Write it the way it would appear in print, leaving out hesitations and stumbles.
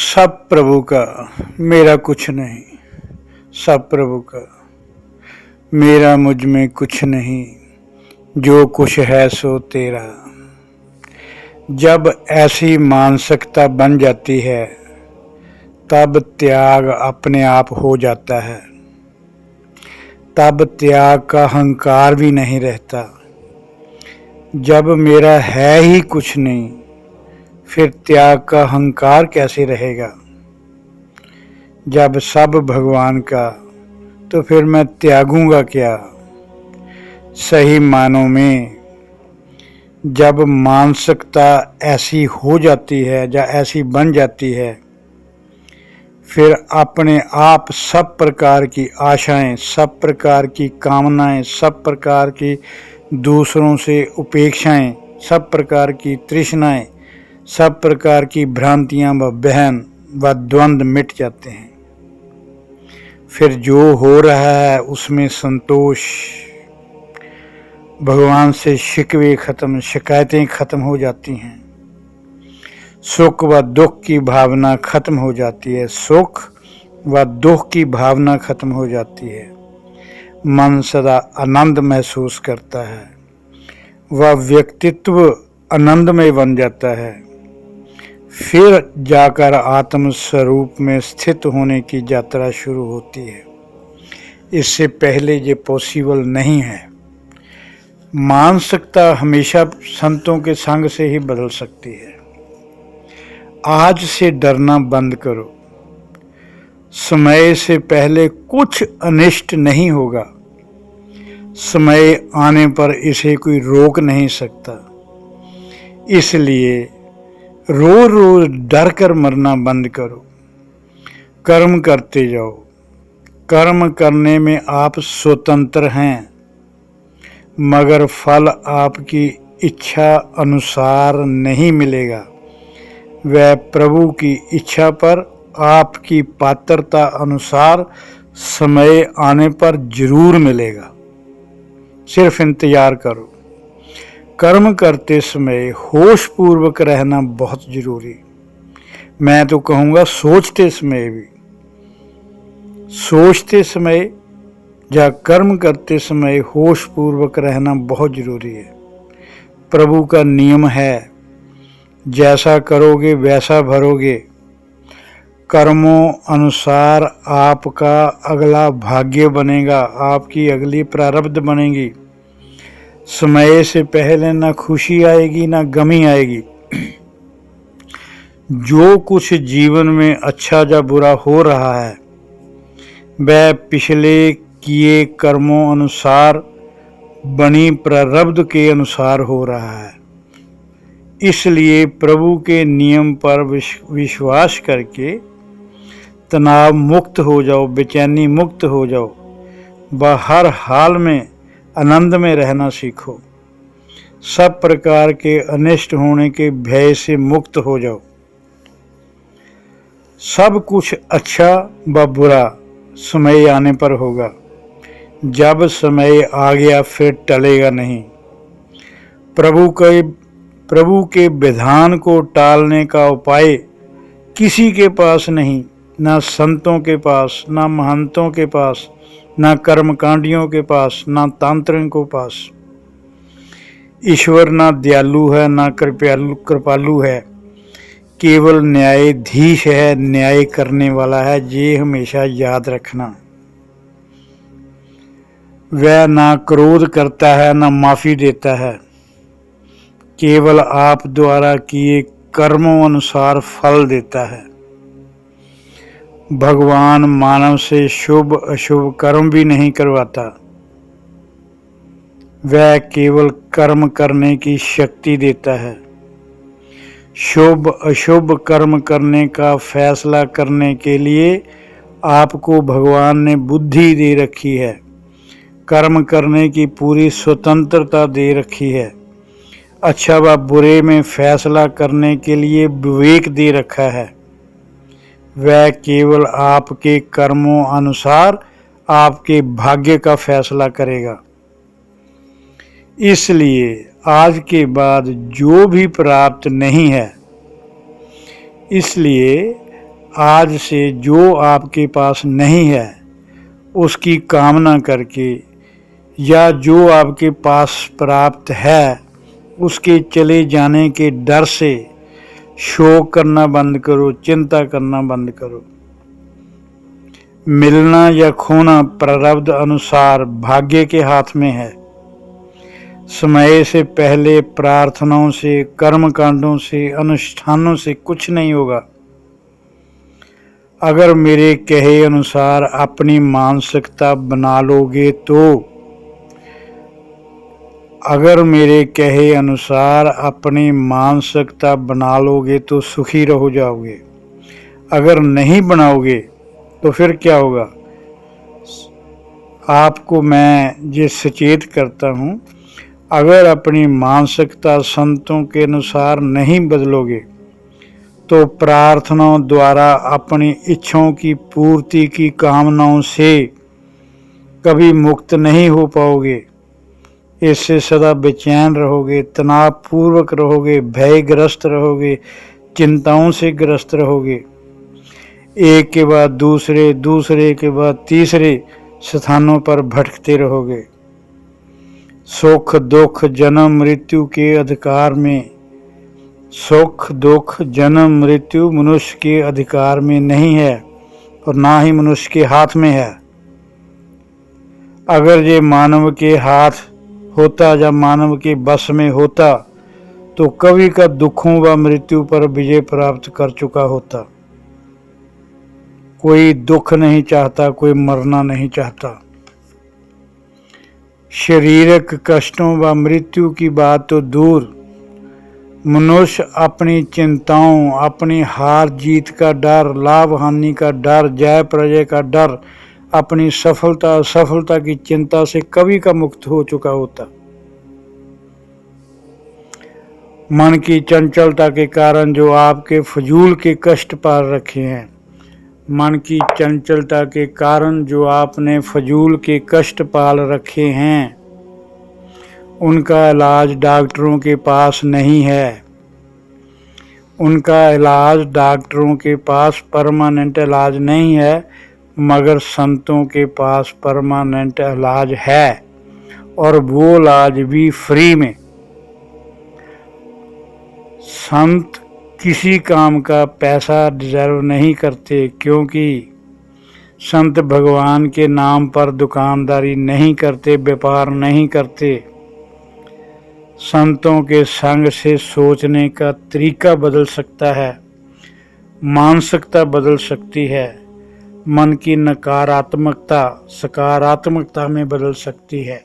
सब प्रभु का, मेरा कुछ नहीं। सब प्रभु का, मेरा मुझ में कुछ नहीं। जो कुछ है सो तेरा। जब ऐसी मानसिकता बन जाती है तब त्याग अपने आप हो जाता है। तब त्याग का अहंकार भी नहीं रहता। जब मेरा है ही कुछ नहीं, फिर त्याग का अहंकार कैसे रहेगा। जब सब भगवान का, तो फिर मैं त्यागूंगा क्या। सही मानों में जब मानसिकता ऐसी हो जाती है या ऐसी बन जाती है, फिर अपने आप सब प्रकार की आशाएं, सब प्रकार की कामनाएं, सब प्रकार की दूसरों से उपेक्षाएं, सब प्रकार की तृष्णाएं, सब प्रकार की भ्रांतियां व बहन व द्वंद्व मिट जाते हैं। फिर जो हो रहा है उसमें संतोष, भगवान से शिकवे खत्म, शिकायतें खत्म हो जाती हैं। सुख व दुख की भावना खत्म हो जाती है। सुख व दुख की भावना खत्म हो जाती है। मन सदा आनंद महसूस करता है। वह व्यक्तित्व आनंदमय बन जाता है। फिर जाकर आत्म स्वरूप में स्थित होने की यात्रा शुरू होती है। इससे पहले ये पॉसिबल नहीं है। मानसिकता हमेशा संतों के संग से ही बदल सकती है। आज से डरना बंद करो। समय से पहले कुछ अनिष्ट नहीं होगा। समय आने पर इसे कोई रोक नहीं सकता। इसलिए रोज रोज डर कर मरना बंद करो। कर्म करते जाओ। कर्म करने में आप स्वतंत्र हैं, मगर फल आपकी इच्छा अनुसार नहीं मिलेगा। वह प्रभु की इच्छा पर आपकी पात्रता अनुसार समय आने पर जरूर मिलेगा। सिर्फ इंतजार करो। कर्म करते समय होश पूर्वक रहना बहुत जरूरी। मैं तो कहूँगा सोचते समय भी। सोचते समय या कर्म करते समय होश पूर्वक रहना बहुत जरूरी है। प्रभु का नियम है, जैसा करोगे वैसा भरोगे। कर्मों अनुसार आपका अगला भाग्य बनेगा, आपकी अगली प्रारब्ध बनेगी। समय से पहले ना खुशी आएगी ना गमी आएगी। जो कुछ जीवन में अच्छा या बुरा हो रहा है वह पिछले किए कर्मों अनुसार बनी प्रारब्ध के अनुसार हो रहा है। इसलिए प्रभु के नियम पर विश्वास करके तनाव मुक्त हो जाओ, बेचैनी मुक्त हो जाओ। व हर हाल में आनंद में रहना सीखो। सब प्रकार के अनिष्ट होने के भय से मुक्त हो जाओ। सब कुछ अच्छा व बुरा समय आने पर होगा। जब समय आ गया फिर टलेगा नहीं। प्रभु के विधान को टालने का उपाय किसी के पास नहीं, ना संतों के पास, ना महंतों के पास, ना कर्मकांडियों के पास, ना तांत्रिकों के पास। ईश्वर ना दयालु है ना कृपालु है, केवल न्यायाधीश है, न्याय करने वाला है। ये हमेशा याद रखना। वह ना क्रोध करता है ना माफी देता है, केवल आप द्वारा किए कर्मों अनुसार फल देता है। भगवान मानव से शुभ अशुभ कर्म भी नहीं करवाता। वह केवल कर्म करने की शक्ति देता है। शुभ अशुभ कर्म करने का फैसला करने के लिए आपको भगवान ने बुद्धि दे रखी है। कर्म करने की पूरी स्वतंत्रता दे रखी है। अच्छा व बुरे में फैसला करने के लिए विवेक दे रखा है। वह केवल आपके कर्मों अनुसार आपके भाग्य का फैसला करेगा। इसलिए आज के बाद जो भी प्राप्त नहीं है, इसलिए आज से जो आपके पास नहीं है उसकी कामना करके, या जो आपके पास प्राप्त है उसके चले जाने के डर से शोक करना बंद करो, चिंता करना बंद करो। मिलना या खोना प्रारब्ध अनुसार भाग्य के हाथ में है। समय से पहले प्रार्थनाओं से, कर्म कांडों से, अनुष्ठानों से कुछ नहीं होगा। अगर मेरे कहे अनुसार अपनी मानसिकता बना लोगे तो, अगर मेरे कहे अनुसार अपनी मानसिकता बना लोगे तो सुखी रहो जाओगे। अगर नहीं बनाओगे तो फिर क्या होगा? आपको मैं ये सचेत करता हूँ, अगर अपनी मानसिकता संतों के अनुसार नहीं बदलोगे तो प्रार्थनाओं द्वारा अपनी इच्छाओं की पूर्ति की कामनाओं से कभी मुक्त नहीं हो पाओगे। इससे सदा बेचैन रहोगे, तनावपूर्वक रहोगे, भयग्रस्त रहोगे, चिंताओं से ग्रस्त रहोगे। एक के बाद दूसरे, दूसरे के बाद तीसरे स्थानों पर भटकते रहोगे। सुख दुख जन्म मृत्यु के अधिकार में, सुख दुख जन्म मृत्यु मनुष्य के अधिकार में नहीं है और ना ही मनुष्य के हाथ में है। अगर ये मानव के हाथ होता या मानव के बस में होता तो कभी का दुखों व मृत्यु पर विजय प्राप्त कर चुका होता। कोई दुख नहीं चाहता, कोई मरना नहीं चाहता। शारीरिक कष्टों व मृत्यु की बात तो दूर, मनुष्य अपनी चिंताओं, अपनी हार जीत का डर, लाभ हानि का डर, जय पराजय का डर, अपनी सफलता असफलता की चिंता से कभी का मुक्त हो चुका होता। मन की चंचलता के कारण जो आपके फजूल के कष्ट पाल रखे हैं, मन की चंचलता के कारण जो आपने फजूल के कष्ट पाल रखे हैं, उनका इलाज डॉक्टरों के पास नहीं है। उनका इलाज डॉक्टरों के पास परमानेंट इलाज नहीं है, मगर संतों के पास परमानेंट इलाज है, और वो इलाज भी फ्री में। संत किसी काम का पैसा डिजर्व नहीं करते, क्योंकि संत भगवान के नाम पर दुकानदारी नहीं करते, व्यापार नहीं करते। संतों के संग से सोचने का तरीका बदल सकता है, मानसिकता बदल सकती है, मन की नकारात्मकता सकारात्मकता में बदल सकती है।